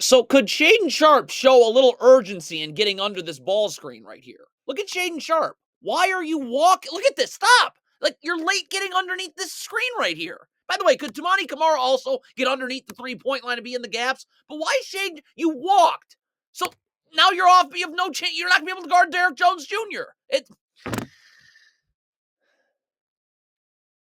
So could Shaden Sharp show a little urgency in getting under this ball screen right here? Look at Shaden Sharp. Why are you walking? Look at this. Stop. Like, you're late getting underneath this screen right here. By the way, could Tamani Kamara also get underneath the three-point line and be in the gaps? But why, Shaden? You walked. So now you're off. You have no chance. You're not going to be able to guard Derrick Jones Jr.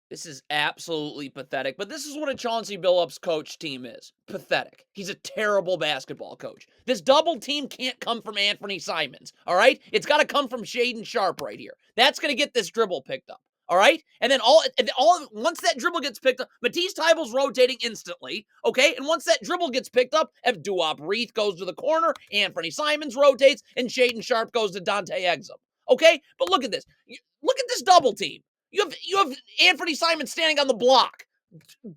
This is absolutely pathetic, but this is what a Chauncey Billups coach team is. Pathetic. He's a terrible basketball coach. This double team can't come from Anthony Simons, all right? It's got to come from Shaden Sharp right here. That's going to get this dribble picked up, all right? And then once that dribble gets picked up, Matisse Thybulle's rotating instantly, okay? And once that dribble gets picked up, if Duop Reith goes to the corner, Anthony Simons rotates, and Shaden Sharp goes to Dante Exum, okay? But look at this. Look at this double team. You have Anthony Simons standing on the block.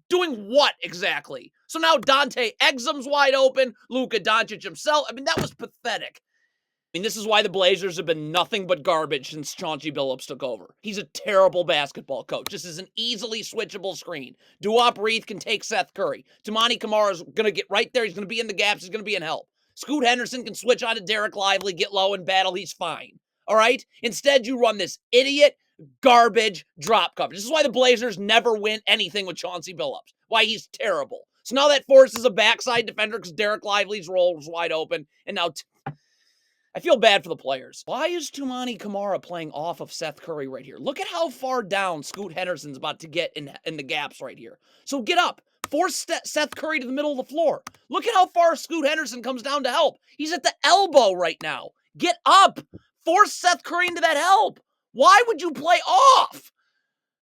Doing what exactly? So now Dante Exum's wide open. Luka Doncic himself. I mean, that was pathetic. I mean, this is why the Blazers have been nothing but garbage since Chauncey Billups took over. He's a terrible basketball coach. This is an easily switchable screen. Duop Reith can take Seth Curry. Tamani Kamara's going to get right there. He's going to be in the gaps. He's going to be in help. Scoot Henderson can switch on to Derek Lively, get low and battle. He's fine. All right? Instead, you run this idiot garbage drop coverage. This is why the Blazers never win anything with Chauncey Billups. Why he's terrible. So now that forces a backside defender because Derek Lively's role was wide open. And now I feel bad for the players. Why is Tamani Kamara playing off of Seth Curry right here? Look at how far down Scoot Henderson's about to get in the gaps right here. So get up. Force Seth Curry to the middle of the floor. Look at how far Scoot Henderson comes down to help. He's at the elbow right now. Get up. Force Seth Curry into that help. Why would you play off?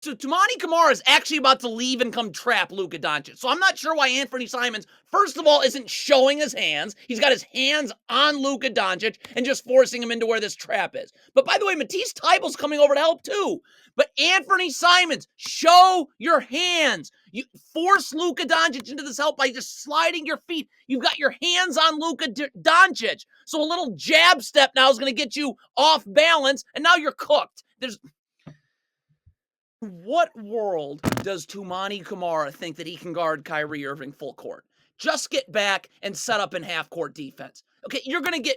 So Tamani Kamara is actually about to leave and come trap Luka Doncic. So I'm not sure why Anthony Simons, first of all, isn't showing his hands. He's got his hands on Luka Doncic and just forcing him into where this trap is. But by the way, Matisse Thybulle's coming over to help too. But Anthony Simons, show your hands. You force Luka Doncic into this help by just sliding your feet. You've got your hands on Luka Doncic. So a little jab step now is going to get you off balance, and now you're cooked. What world does Tamani Kamara think that he can guard Kyrie Irving full court? Just get back and set up in half-court defense. Okay, you're going to get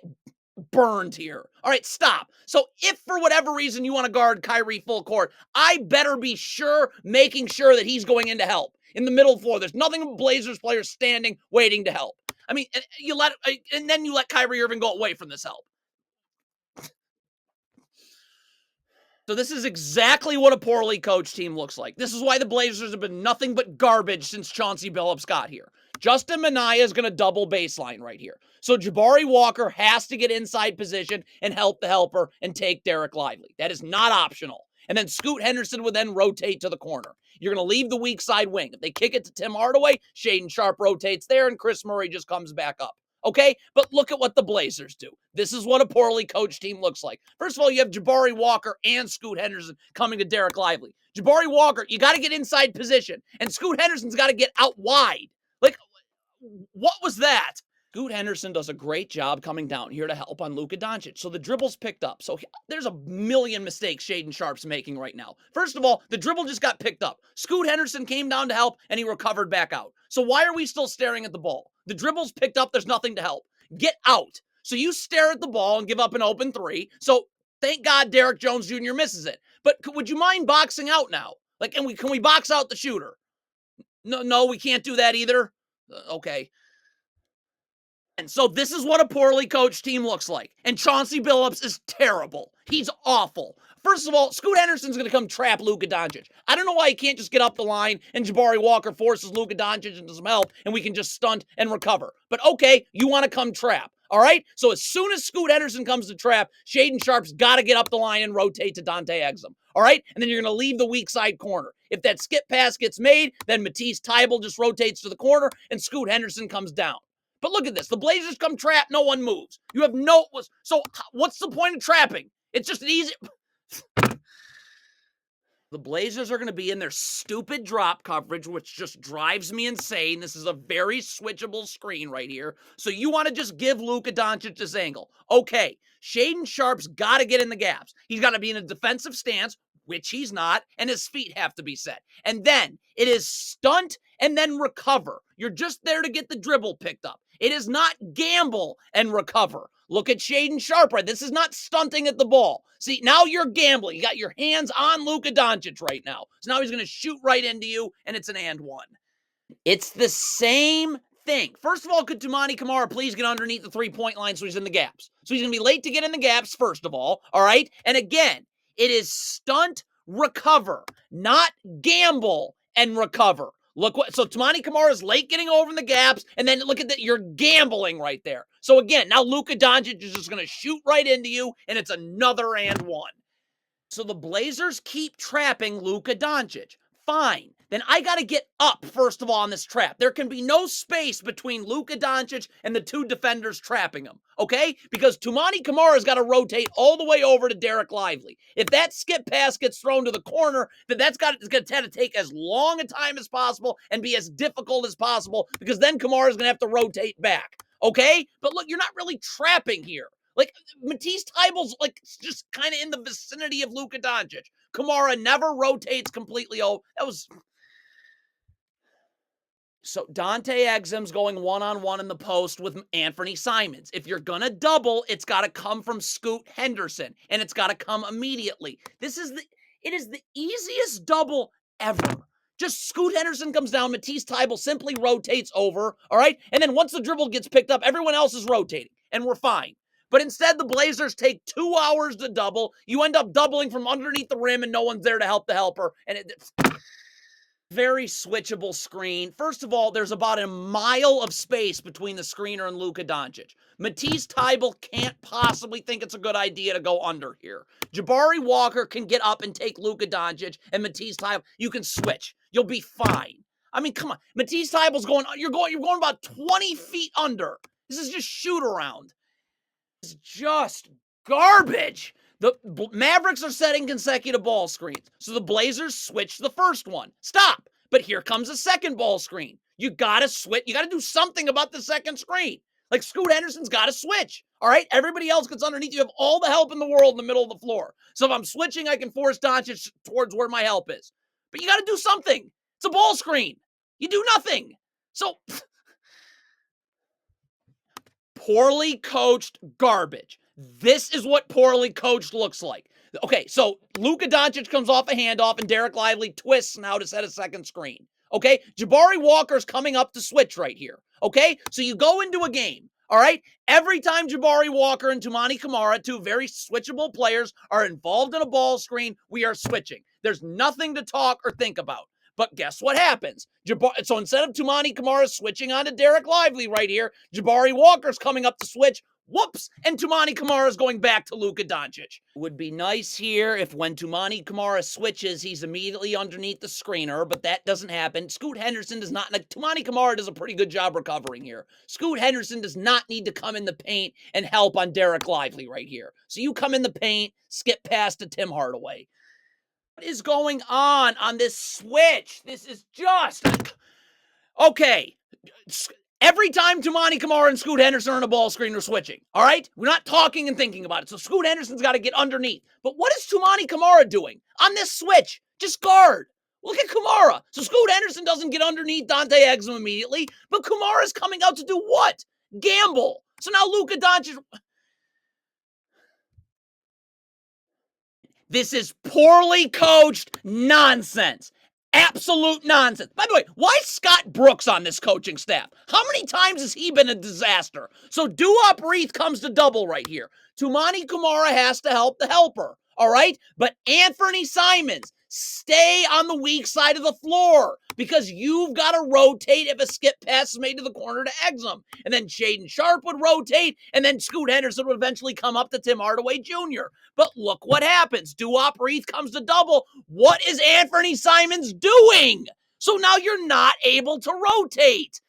burned here. All right, stop. So if for whatever reason you want to guard Kyrie full court, I better be making sure that he's going in to help. In the middle floor, there's nothing but Blazers players standing, waiting to help. I mean, and then you let Kyrie Irving go away from this help. So this is exactly what a poorly coached team looks like. This is why the Blazers have been nothing but garbage since Chauncey Billups got here. Justin Minaya is going to double baseline right here. So Jabari Walker has to get inside position and help the helper and take Derek Lively. That is not optional. And then Scoot Henderson would then rotate to the corner. You're going to leave the weak side wing. If they kick it to Tim Hardaway, Shaden Sharp rotates there and Chris Murray just comes back up. Okay, but look at what the Blazers do. This is what a poorly coached team looks like. First of all, you have Jabari Walker and Scoot Henderson coming to Derek Lively. Jabari Walker, you got to get inside position, and Scoot Henderson's got to get out wide. Like, what was that? Scoot Henderson does a great job coming down here to help on Luka Doncic. So the dribble's picked up. So there's a million mistakes Shaden Sharp's making right now. First of all, the dribble just got picked up. Scoot Henderson came down to help, and he recovered back out. So why are we still staring at the ball? The dribble's picked up. There's nothing to help. Get out. So you stare at the ball and give up an open three. So thank God Derrick Jones Jr. misses it. But would you mind boxing out now? Like, can we box out the shooter? No, we can't do that either. Okay. And so this is what a poorly coached team looks like. And Chauncey Billups is terrible. He's awful. First of all, Scoot Henderson's going to come trap Luka Doncic. I don't know why he can't just get up the line and Jabari Walker forces Luka Doncic into some help and we can just stunt and recover. But okay, you want to come trap. All right? So as soon as Scoot Henderson comes to trap, Shaden Sharp's got to get up the line and rotate to Dante Exum. All right? And then you're going to leave the weak side corner. If that skip pass gets made, then Matisse Thybulle just rotates to the corner and Scoot Henderson comes down. But look at this. The Blazers come trap, no one moves. You have no... So what's the point of trapping? It's just an easy... The Blazers are going to be in their stupid drop coverage, which just drives me insane. This is a very switchable screen right here. So you want to just give Luka Doncic this angle. Okay, Shaden Sharp's got to get in the gaps. He's got to be in a defensive stance, which he's not, and his feet have to be set. And then it is stunt and then recover. You're just there to get the dribble picked up. It is not gamble and recover. Look at Shaedon Sharpe, right? This is not stunting at the ball. See, now you're gambling. You got your hands on Luka Doncic right now. So now he's going to shoot right into you, and it's an and one. It's the same thing. First of all, could Toumani Camara please get underneath the three-point line so he's in the gaps? So he's going to be late to get in the gaps, first of all right? And again, it is stunt, recover, not gamble and recover. Look what, so Toumani Camara's late getting over in the gaps, and then look at that, you're gambling right there. So again, now Luka Doncic is just going to shoot right into you, and it's another and one. So the Blazers keep trapping Luka Doncic. Fine. Then I got to get up, first of all, on this trap. There can be no space between Luka Doncic and the two defenders trapping him, okay? Because Toumani Camara's got to rotate all the way over to Derek Lively. If that skip pass gets thrown to the corner, then it's going to take as long a time as possible and be as difficult as possible, because then Camara's going to have to rotate back, okay? But look, you're not really trapping here. Like, Matisse Thybulle's, like, just kind of in the vicinity of Luka Doncic. Camara never rotates completely. Oh, that was... So Dante Exum's going one-on-one in the post with Anthony Simons. If you're going to double, it's got to come from Scoot Henderson, and it's got to come immediately. It is the easiest double ever. Just Scoot Henderson comes down, Matisse Thybulle simply rotates over, all right? And then once the dribble gets picked up, everyone else is rotating, and we're fine. But instead, the Blazers take 2 hours to double. You end up doubling from underneath the rim, and no one's there to help the helper. And it's very switchable screen. First of all, there's about a mile of space between the screener and Luka Doncic. Matisse Thybulle can't possibly think it's a good idea to go under here. Jabari Walker can get up and take Luka Doncic, and Matisse Thybulle, you can switch. You'll be fine. I mean, come on. Matisse Thybulle's you're going about 20 feet under. This is just shoot around. It's just garbage. The Mavericks are setting consecutive ball screens, so the Blazers switch the first one. Stop. But here comes a second ball screen. You got to switch. You got to do something about the second screen. Like, Scoot Henderson's got to switch. All right? Everybody else gets underneath. You have all the help in the world in the middle of the floor. So if I'm switching, I can force Doncic towards where my help is. But you got to do something. It's a ball screen. You do nothing. So... poorly coached garbage. This is what poorly coached looks like. Okay, so Luka Doncic comes off a handoff and Derek Lively twists now to set a second screen. Okay, Jabari Walker's coming up to switch right here. Okay, so you go into a game, all right? Every time Jabari Walker and Toumani Camara, two very switchable players, are involved in a ball screen, we are switching. There's nothing to talk or think about. But guess what happens? So instead of Toumani Camara switching onto Derek Lively right here, Jabari Walker's coming up to switch. Whoops! And Toumani Camara's going back to Luka Doncic. Would be nice here if when Toumani Camara switches, he's immediately underneath the screener, but that doesn't happen. Scoot Henderson does not... Like, Toumani Camara does a pretty good job recovering here. Scoot Henderson does not need to come in the paint and help on Derek Lively right here. So you come in the paint, skip past to Tim Hardaway. What is going on this switch? This is just... Okay. Every time Toumani Camara and Scoot Henderson are on a ball screen, we're switching. All right? We're not talking and thinking about it. So Scoot Henderson's got to get underneath. But what is Toumani Camara doing on this switch? Just guard. Look at Camara. So Scoot Henderson doesn't get underneath Dante Exum immediately, but Camara's coming out to do what? Gamble. So now Luka Doncic... This is poorly coached nonsense. Absolute nonsense. By the way, why is Scott Brooks on this coaching staff? How many times has he been a disaster? So Duop Reith comes to double right here. Toumani Camara has to help the helper, all right? But Anthony Simons, stay on the weak side of the floor because you've got to rotate if a skip pass is made to the corner to Exum. And then Shaedon Sharpe would rotate, and then Scoot Henderson would eventually come up to Tim Hardaway Jr. But look what happens. Duop Reith comes to double. What is Anthony Simons doing? So now you're not able to rotate.